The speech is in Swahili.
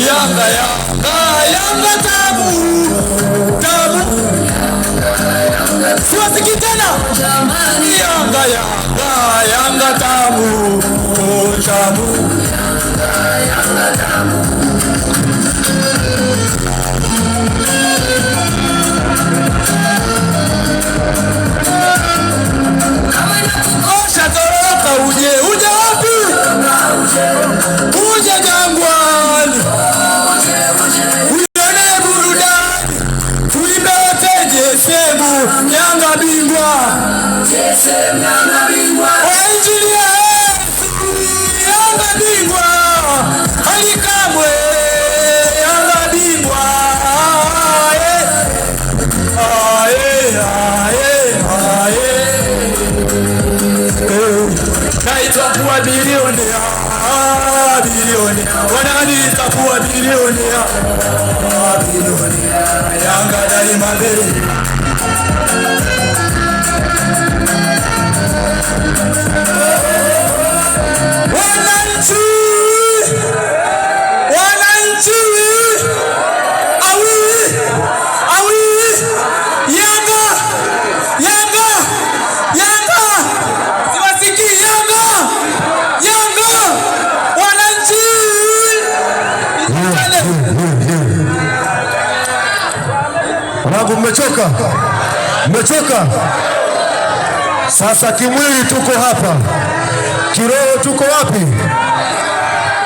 Yanga Yanga tamu tamu, siwasiki tena. Yanga Yanga tamu tamu, Yanga tamu. Uje wapi? Uje Jangwani, uione burudani, tuimbe wote Jesebu, Yanga bingwa, Jesebu Yanga bingwa, Injili ya Yesu, Yanga bingwa, Ali Kamwe, Yanga bingwa, naitwa kuwa bilionea, bilionea, wananiita kuwa bilionea, bilionea, Yanga daima mbele. Wananchi, wananchi, awi, awi, Yanga, Yanga, Yanga, siwasiki Yanga, Yanga, wananchi. Wanangu, mmechoka? Mmechoka? Sasa kimwili tuko hapa, kiroho tuko wapi?